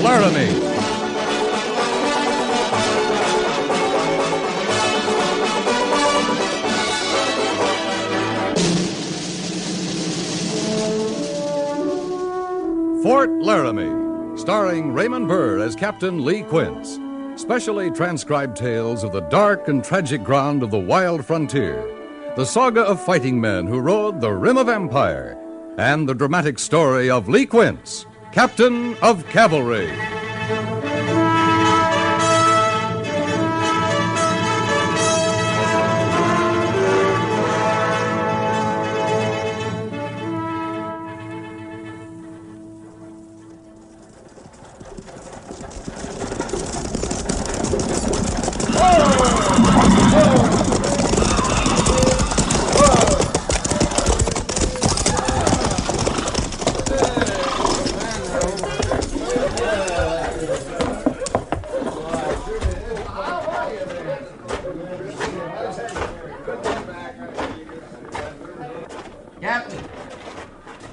Laramie. Fort Laramie, starring Raymond Burr as Captain Lee Quince. Specially transcribed tales of the dark and tragic ground of the wild frontier. The saga of fighting men who rode the rim of empire. And the dramatic story of Lee Quince, Captain of Cavalry.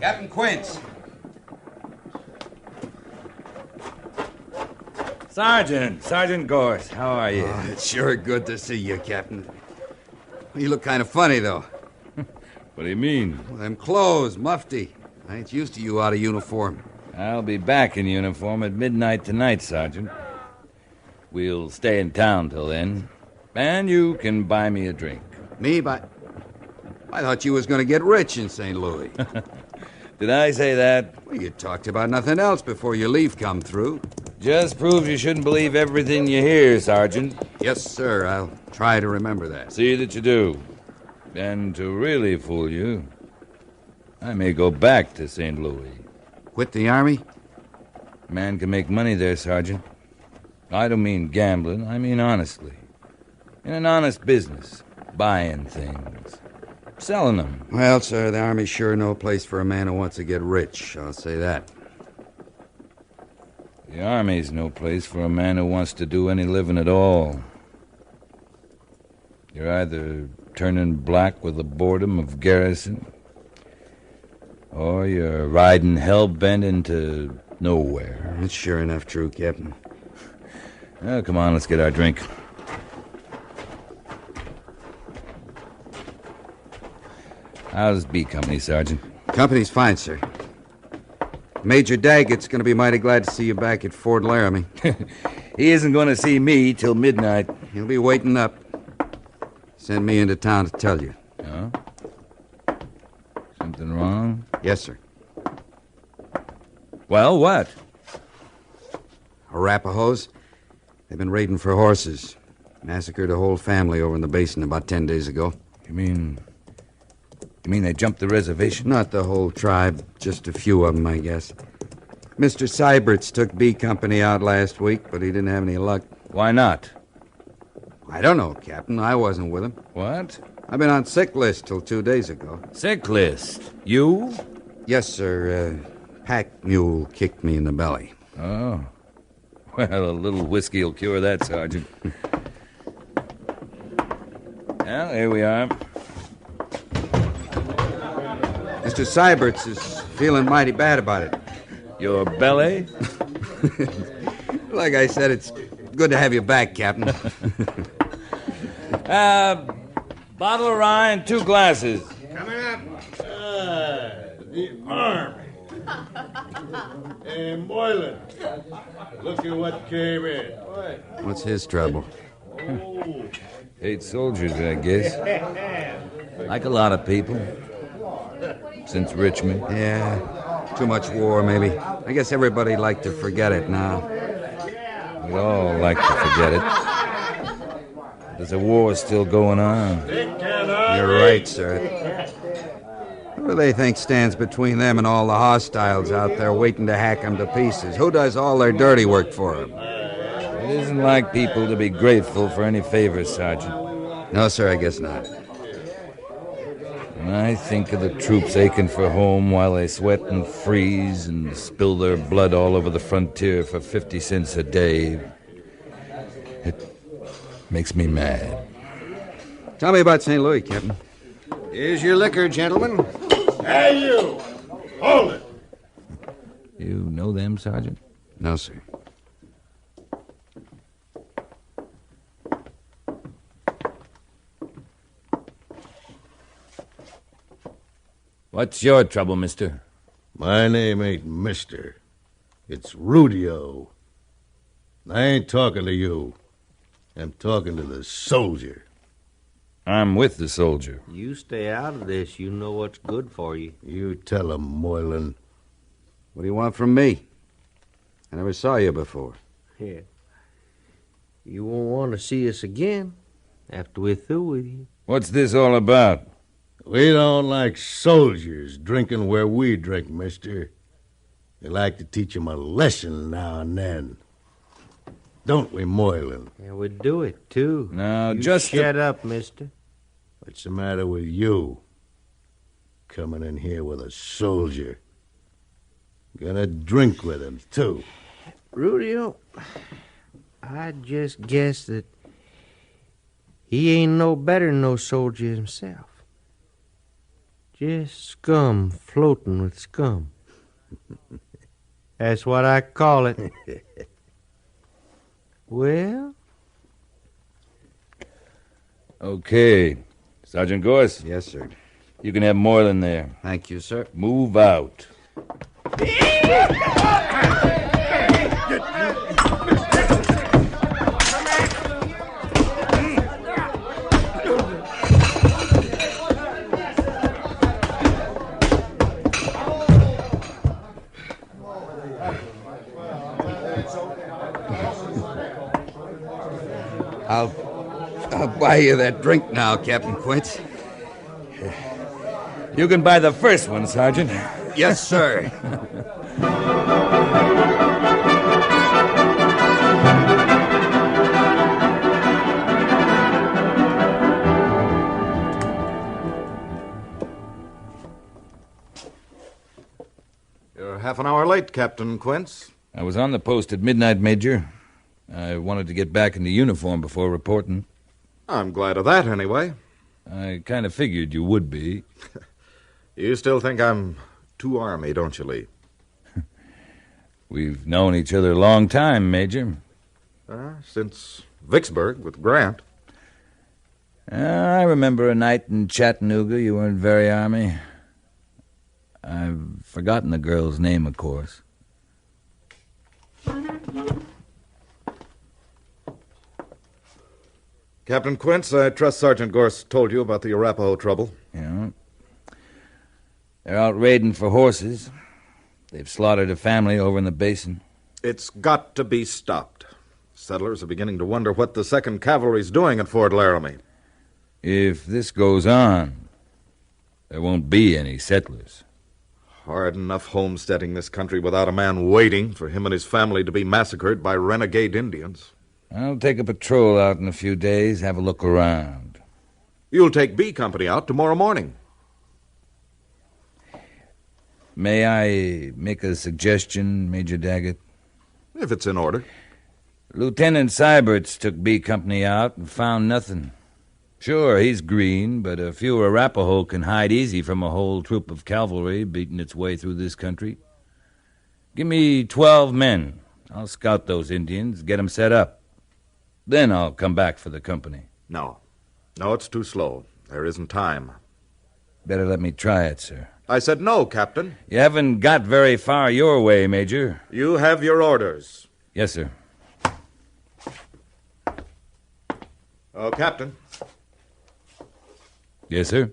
Captain Quince. Sergeant Gorse, how are you? Oh, it's sure good to see you, Captain. You look kind of funny, though. What do you mean? Well, them clothes, mufti. I ain't used to you out of uniform. I'll be back in uniform at midnight tonight, Sergeant. We'll stay in town till then, and you can buy me a drink. Me? I thought you was going to get rich in St. Louis. Did I say that? Well, you talked about nothing else before your leave come through. Just proves you shouldn't believe everything you hear, Sergeant. Yes, sir. I'll try to remember that. See that you do. And to really fool you, I may go back to St. Louis. Quit the Army? Man can make money there, Sergeant. I don't mean gambling. I mean honestly. In an honest business. Buying things. Selling them. Well, sir, the Army's sure no place for a man who wants to get rich. I'll say that. The Army's no place for a man who wants to do any living at all. You're either turning black with the boredom of garrison, or you're riding hell-bent into nowhere. That's sure enough true, Captain. Well, come on, let's get our drink. How's B Company, Sergeant? Company's fine, sir. Major Daggett's going to be mighty glad to see you back at Fort Laramie. He isn't going to see me till midnight. He'll be waiting up. Send me into town to tell you. Oh? Something wrong? Yes, sir. Well, what? Arapahoes. They've been raiding for horses. Massacred a whole family over in the basin about 10 days ago. You mean they jumped the reservation? Not the whole tribe, just a few of them, I guess. Mr. Seibert's took B Company out last week, but he didn't have any luck. Why not? I don't know, Captain. I wasn't with him. What? I've been on sick list till 2 days ago. Sick list? You? Yes, sir. Pack mule kicked me in the belly. Oh. Well, a little whiskey will cure that, Sergeant. Well, here we are. Mr. Seibert's is feeling mighty bad about it. Your belly? Like I said, it's good to have you back, Captain. Bottle of rye and 2 glasses. Coming up. The Army. Hey, Moylan. Look at what came in. What's his trouble? 8 soldiers, I guess. Like a lot of people. Since Richmond. Yeah, too much war, maybe. I guess everybody'd like to forget it now. We'd all like to forget it. There's a war still going on. You're right, sir. Who do they think stands between them and all the hostiles out there waiting to hack them to pieces? Who does all their dirty work for them? It isn't like people to be grateful for any favors, Sergeant. No, sir, I guess not. When I think of the troops aching for home while they sweat and freeze and spill their blood all over the frontier for 50 cents a day, it makes me mad. Tell me about St. Louis, Captain. Here's your liquor, gentlemen. Hey, you! Hold it! You know them, Sergeant? No, sir. What's your trouble, mister? My name ain't Mister. It's Rudio. I ain't talking to you. I'm talking to the soldier. I'm with the soldier. You stay out of this. You know what's good for you. You tell him, Moylan. What do you want from me? I never saw you before. Yeah. You won't want to see us again after we're through with you. What's this all about? We don't like soldiers drinking where we drink, mister. We like to teach 'em a lesson now and then. Don't we, Moylan? Yeah, we do it, too. Now, You just shut up, mister. What's the matter with you? Coming in here with a soldier. Gonna drink with him, too. Rudio, I just guess that he ain't no better than no soldier himself. Just scum floating with scum. That's what I call it. Well? Okay. Sergeant Gorse, Yes, sir. you can have Moylan there. Thank you, sir. Move out. I'll buy you that drink now, Captain Quince. You can buy the first one, Sergeant. Yes, sir. You're half an hour late, Captain Quince. I was on the post at midnight, Major. I wanted to get back into uniform before reporting. I'm glad of that, anyway. I kind of figured you would be. You still think I'm too Army, don't you, Lee? We've known each other a long time, Major. Since Vicksburg with Grant. I remember a night in Chattanooga. You weren't very Army. I've forgotten the girl's name, of course. Captain Quince, I trust Sergeant Gorse told you about the Arapaho trouble. Yeah. They're out raiding for horses. They've slaughtered a family over in the basin. It's got to be stopped. Settlers are beginning to wonder what the 2nd Cavalry's doing at Fort Laramie. If this goes on, there won't be any settlers. Hard enough homesteading this country without a man waiting for him and his family to be massacred by renegade Indians. I'll take a patrol out in a few days, have a look around. You'll take B Company out tomorrow morning. May I make a suggestion, Major Daggett? If it's in order. Lieutenant Syberts took B Company out and found nothing. Sure, he's green, but a few Arapaho can hide easy from a whole troop of cavalry beating its way through this country. Give me 12 men. I'll scout those Indians, get them set up. Then I'll come back for the company. No. No, it's too slow. There isn't time. Better let me try it, sir. I said no, Captain. You haven't got very far your way, Major. You have your orders. Yes, sir. Oh, Captain. Yes, sir.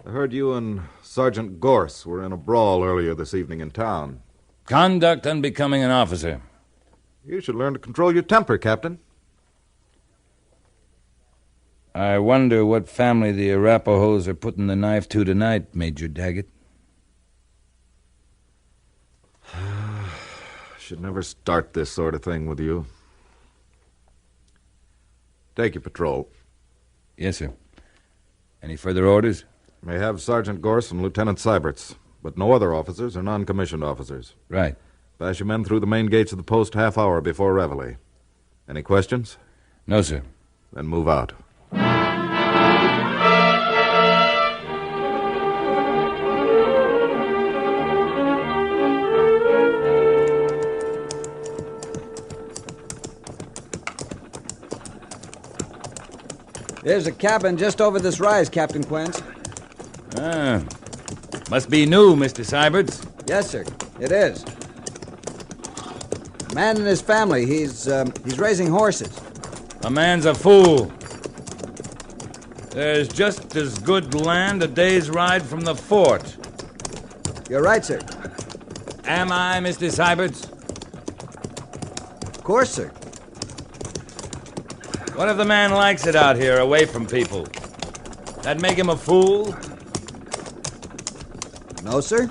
I heard you and Sergeant Gorse were in a brawl earlier this evening in town. Conduct unbecoming an officer. You should learn to control your temper, Captain. I wonder what family the Arapahoes are putting the knife to tonight, Major Daggett. Should never start this sort of thing with you. Take your patrol. Yes, sir. Any further orders? May have Sergeant Gorse and Lieutenant Syberts, but no other officers or non-commissioned officers. Right. Pass your men through the main gates of the post half hour before reveille. Any questions? No, sir. Then move out. There's a cabin just over this rise, Captain Quince. Ah, must be new, Mr. Syberts. Yes, sir. It is. A man and his family. He's raising horses. A man's a fool. There's just as good land a day's ride from the fort. You're right, sir. Am I, Mr. Syberts? Of course, sir. What if the man likes it out here, away from people? That make him a fool? No, sir.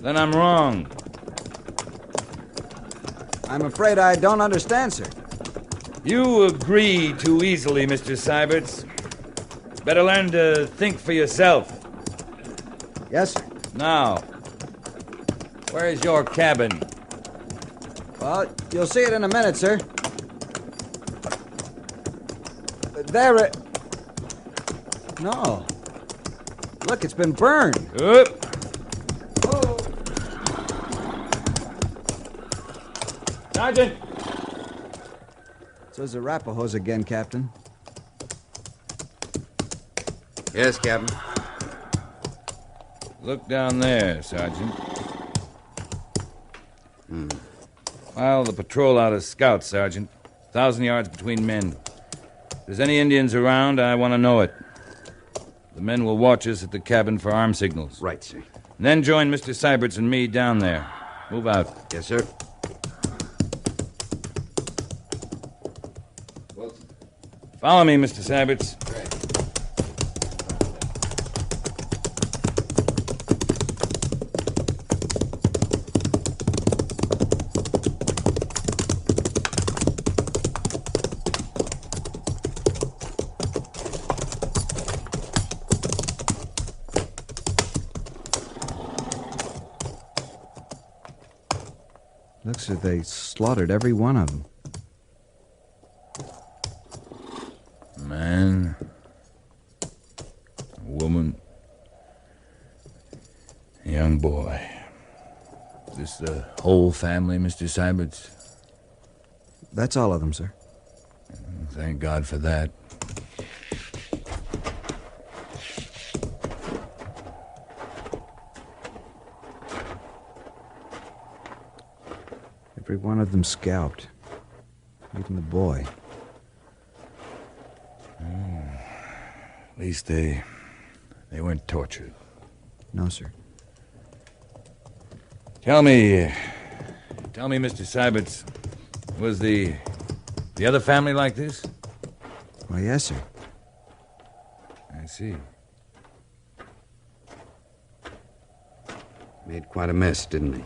Then I'm wrong. I'm afraid I don't understand, sir. You agree too easily, Mr. Syberts. Better learn to think for yourself. Yes, sir. Now, where's your cabin? Well, you'll see it in a minute, sir. There it... No. Look, it's been burned. Up. Sergeant! It's those Arapahoes again, Captain. Yes, Captain. Look down there, Sergeant. File the patrol out as scouts, Sergeant. 1,000 yards between men. If there's any Indians around, I want to know it. The men will watch us at the cabin for arm signals. Right, sir. And then join Mr. Syberts and me down there. Move out. Yes, sir. Follow me, Mr. Syberts. Looks like they slaughtered every one of them. Man, a woman, a young boy. Is this the whole family, Mr. Syberts? That's all of them, sir. Thank God for that. Every one of them scalped. Even the boy. At least they weren't tortured. No, sir. Tell me, Mr. Syberts, was the other family like this? Well, yes, sir. I see. Made quite a mess, didn't he?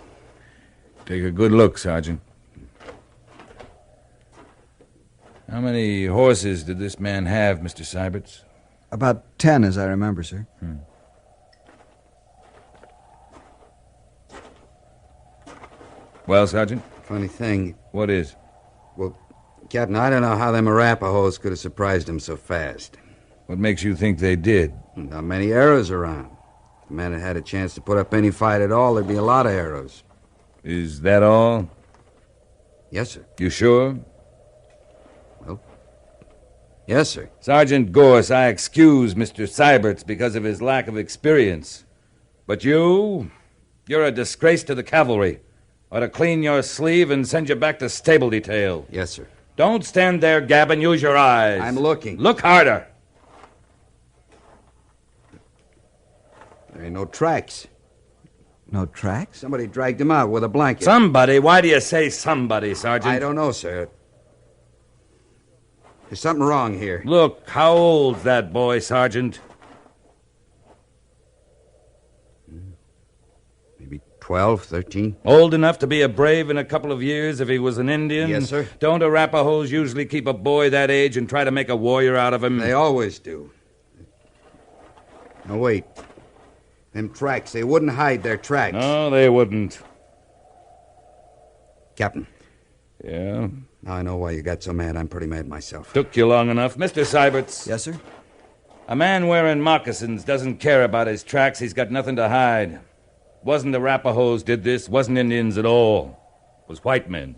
Take a good look, Sergeant. How many horses did this man have, Mr. Syberts? About 10, as I remember, sir. Well, Sergeant? Funny thing. What is? Well, Captain, I don't know how them Arapahoes could have surprised him so fast. What makes you think they did? Not many arrows around. If the man had had a chance to put up any fight at all, there'd be a lot of arrows. Is that all? Yes, sir. You sure? Yes, sir. Sergeant Gorse, I excuse Mr. Syberts because of his lack of experience. But you're a disgrace to the cavalry. Ought to clean your sleeve and send you back to stable detail. Yes, sir. Don't stand there, Gabbin. Use your eyes. I'm looking. Look harder. There ain't no tracks. No tracks? Somebody dragged him out with a blanket. Somebody? Why do you say somebody, Sergeant? I don't know, sir. There's something wrong here. Look, how old's that boy, Sergeant? Maybe 12, 13. Old enough to be a brave in a couple of years if he was an Indian? Yes, sir. Don't Arapahoes usually keep a boy that age and try to make a warrior out of him? They always do. Now, wait. Them tracks, they wouldn't hide their tracks. No, they wouldn't. Captain, Yeah? now I know why you got so mad. I'm pretty mad myself. Took you long enough. Mr. Syberts. Yes, sir? A man wearing moccasins doesn't care about his tracks. He's got nothing to hide. Wasn't the Arapahoes did this. Wasn't Indians at all. It was white men.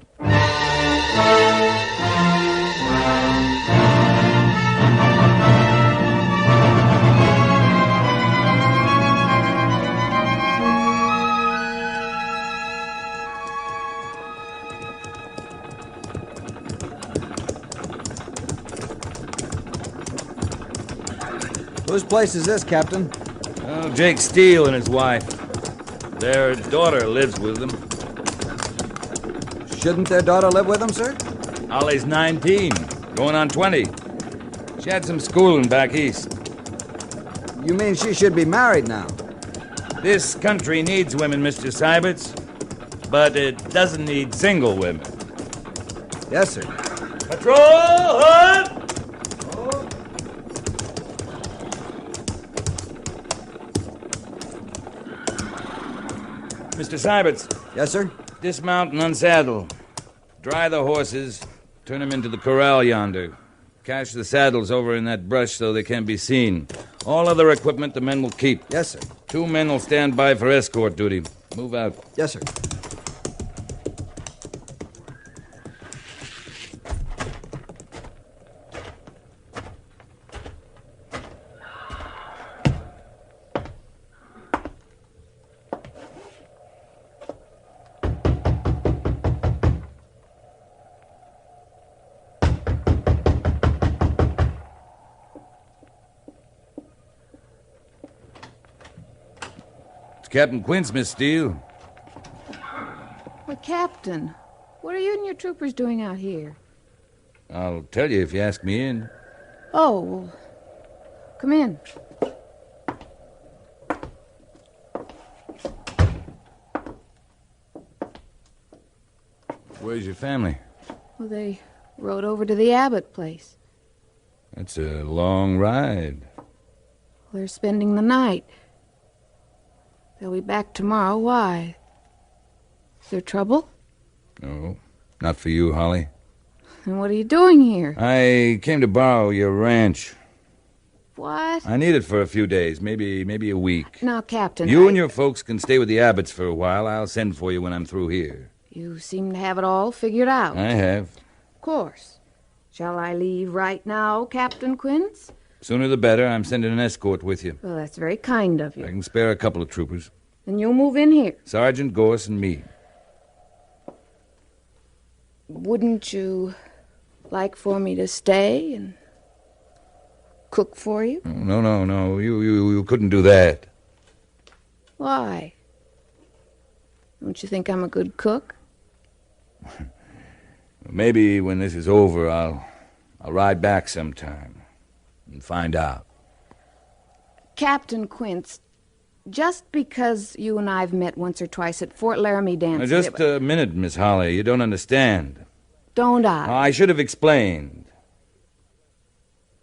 Whose place is this, Captain? Oh, Jake Steele and his wife. Their daughter lives with them. Shouldn't their daughter live with them, sir? Ollie's 19, going on 20. She had some schooling back east. You mean she should be married now? This country needs women, Mr. Seiberts, but it doesn't need single women. Yes, sir. Patrol! Hood! Mr. Seiberts, Yes, sir. dismount and unsaddle. Dry the horses, turn them into the corral yonder. Cache the saddles over in that brush so they can't be seen. All other equipment the men will keep. Yes, sir. 2 men will stand by for escort duty. Move out. Yes, sir. Captain Quince, Miss Steele. Well, Captain, what are you and your troopers doing out here? I'll tell you if you ask me in. Oh, well, come in. Where's your family? Well, they rode over to the Abbott place. That's a long ride. They're spending the night. They'll be back tomorrow. Why? Is there trouble? No, not for you, Holly. And what are you doing here? I came to borrow your ranch. What? I need it for a few days, maybe a week. Now, Captain, You and your folks can stay with the Abbotts for a while. I'll send for you when I'm through here. You seem to have it all figured out. I have. Of course. Shall I leave right now, Captain Quince? Sooner the better. I'm sending an escort with you. Well, that's very kind of I you. can spare a couple of troopers. Then you'll move in here. Sergeant Gorse and me. Wouldn't you like for me to stay and cook for you? No. You couldn't do that. Why? Don't you think I'm a good cook? Maybe when this is over, I'll ride back sometime and find out. Captain Quince, just because you and I've met once or twice at Fort Laramie dance... Just a minute, Miss Holly. You don't understand. Don't I? I should have explained.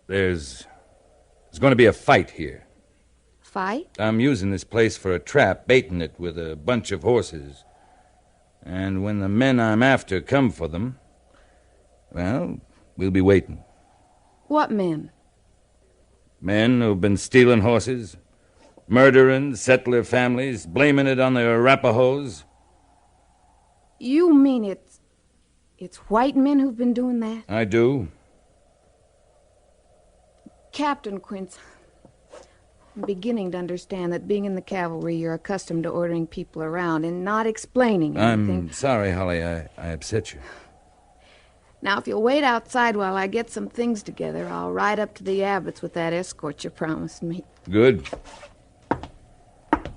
There's going to be a fight here. Fight? I'm using this place for a trap, baiting it with a bunch of horses. And when the men I'm after come for them, well, we'll be waiting. What men? Men who've been stealing horses, murdering settler families, blaming it on the Arapahoes. You mean it's white men who've been doing that? I do. Captain Quince, I'm beginning to understand that being in the cavalry, you're accustomed to ordering people around and not explaining anything. I'm sorry, Holly, I upset you. Now, if you'll wait outside while I get some things together, I'll ride up to the Abbotts with that escort you promised me. Good.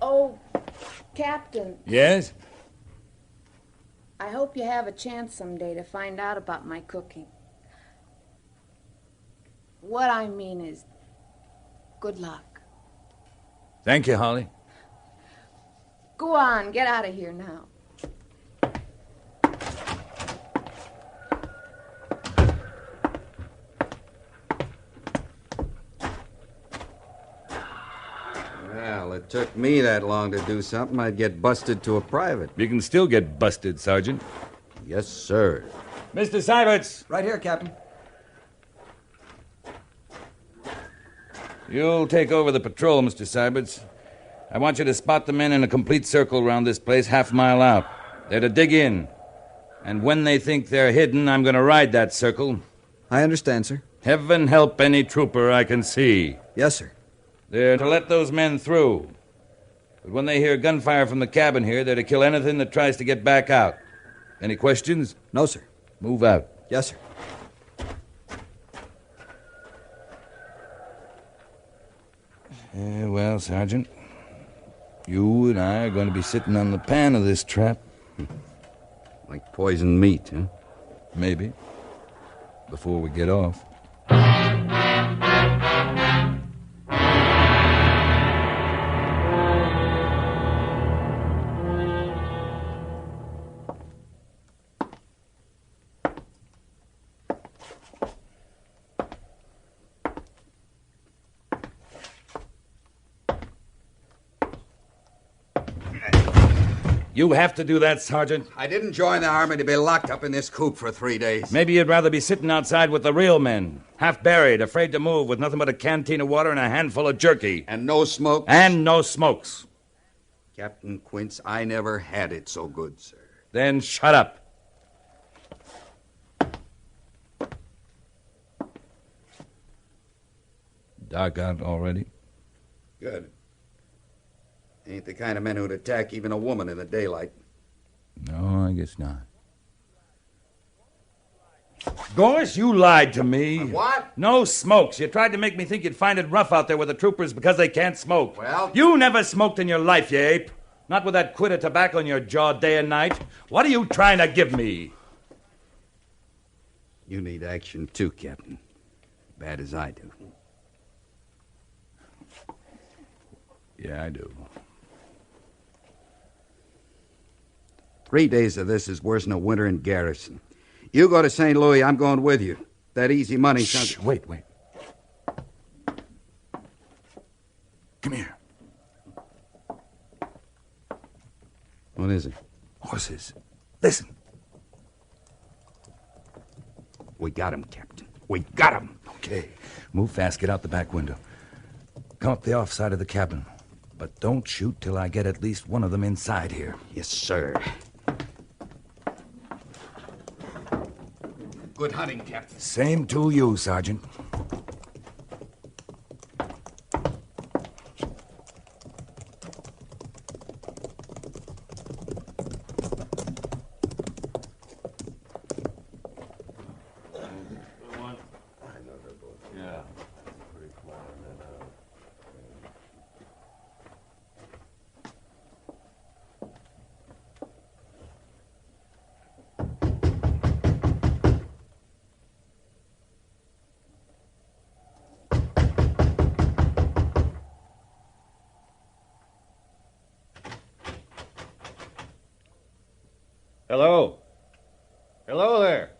Oh, Captain, Yes? I hope you have a chance someday to find out about my cooking. What I mean is, good luck. Thank you, Holly. Go on, get out of here now. Well, it took me that long to do something. I'd get busted to a private. You can still get busted, Sergeant. Yes, sir. Mr. Seiberts, Right here, Captain. you'll take over the patrol, Mr. Seiberts. I want you to spot the men in a complete circle around this place, half a mile out. They're to dig in. And when they think they're hidden, I'm going to ride that circle. I understand, sir. Heaven help any trooper I can see. Yes, sir. They're to let those men through. But when they hear gunfire from the cabin here, they're to kill anything that tries to get back out. Any questions? No, sir. Move out. Yes, sir. Well, Sergeant, you and I are going to be sitting on the pan of this trap. Like poisoned meat, huh? Maybe. Before we get off. You have to do that, Sergeant. I didn't join the army to be locked up in this coop for 3 days. Maybe you'd rather be sitting outside with the real men, half buried, afraid to move, with nothing but a canteen of water and a handful of jerky. And no smoke? And no smokes. Captain Quince, I never had it so good, sir. Then shut up. Dark out already? Good. Ain't the kind of men who'd attack even a woman in the daylight. No, I guess not. Gorse, you lied to me. What? No smokes. You tried to make me think you'd find it rough out there with the troopers because they can't smoke. Well... You never smoked in your life, you ape. Not with that quid of tobacco in your jaw day and night. What are you trying to give me? You need action too, Captain. Bad as I do. Yeah, I do. 3 days of this is worse than a winter in garrison. You go to St. Louis, I'm going with you. That easy money... Shh, wait. Come here. What is it? Horses. Listen. We got him, Captain. We got him. Okay. Move fast. Get out the back window. Come up the off side of the cabin. But don't shoot till I get at least one of them inside here. Yes, sir. Good hunting, Captain. Same to you, Sergeant. Hello? Hello there.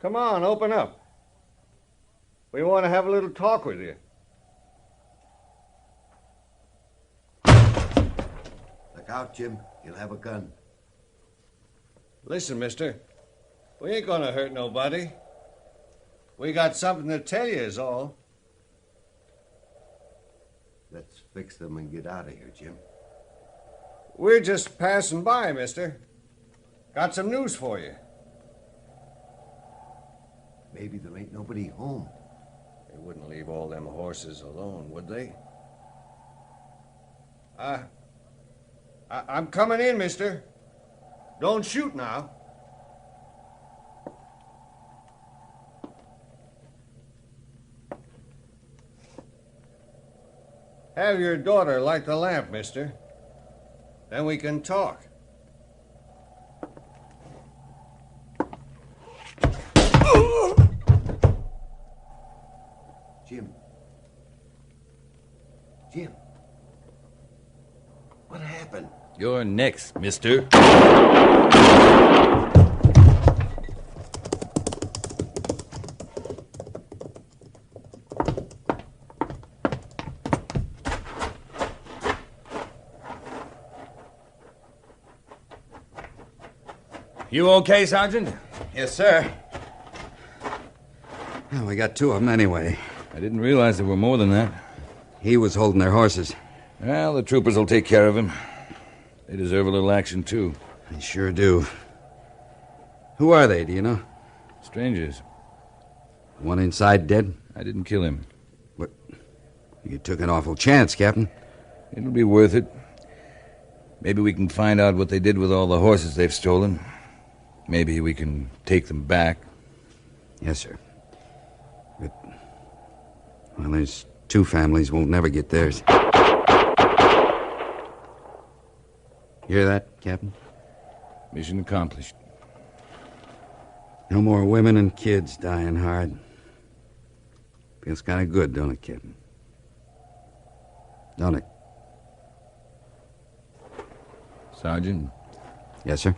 Come on, open up. We want to have a little talk with you. Look out, Jim. You'll have a gun. Listen, mister. We ain't gonna hurt nobody. We got something to tell you is all. Let's fix them and get out of here, Jim. We're just passing by, mister. Got some news for you. Maybe there ain't nobody home. They wouldn't leave all them horses alone, would they? I'm coming in, mister. Don't shoot now. Have your daughter light the lamp, mister. Then we can talk. Jim. What happened? You're next, mister. You okay, Sergeant? Yes, sir. Well, we got two of them anyway. I didn't realize there were more than that. He was holding their horses. Well, the troopers will take care of him. They deserve a little action, too. They sure do. Who are they, do you know? Strangers. One inside dead? I didn't kill him. What? You took an awful chance, Captain. It'll be worth it. Maybe we can find out what they did with all the horses they've stolen. Maybe we can take them back. Yes, sir. But Well, there's 2 families won't never get theirs. Hear that, Captain? Mission accomplished. No more women and kids dying hard. Feels kind of good, don't it, Captain? Don't it? Sergeant, Yes, sir?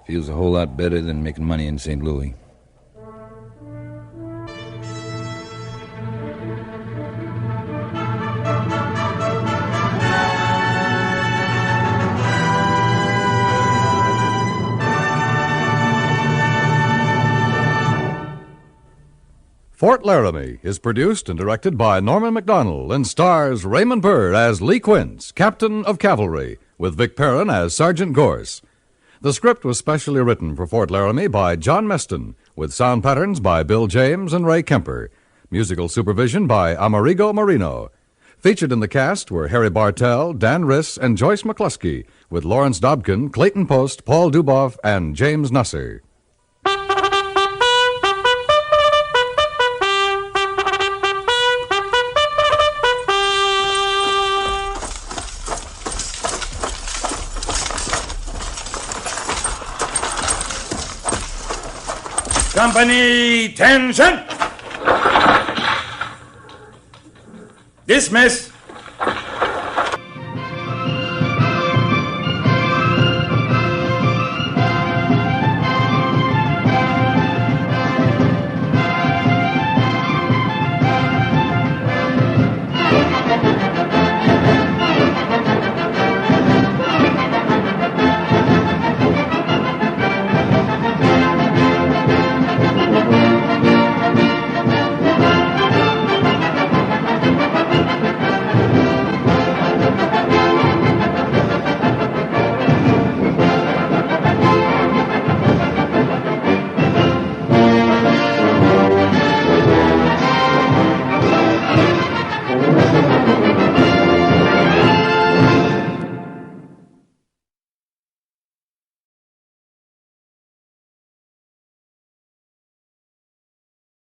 feels a whole lot better than making money in St. Louis. Fort Laramie is produced and directed by Norman MacDonald and stars Raymond Burr as Lee Quince, Captain of Cavalry, with Vic Perrin as Sergeant Gorse. The script was specially written for Fort Laramie by John Meston, with sound patterns by Bill James and Ray Kemper. Musical supervision by Amerigo Marino. Featured in the cast were Harry Bartell, Dan Riss, and Joyce McCluskey, with Lawrence Dobkin, Clayton Post, Paul Duboff, and James Nusser. Company, tension! Dismiss!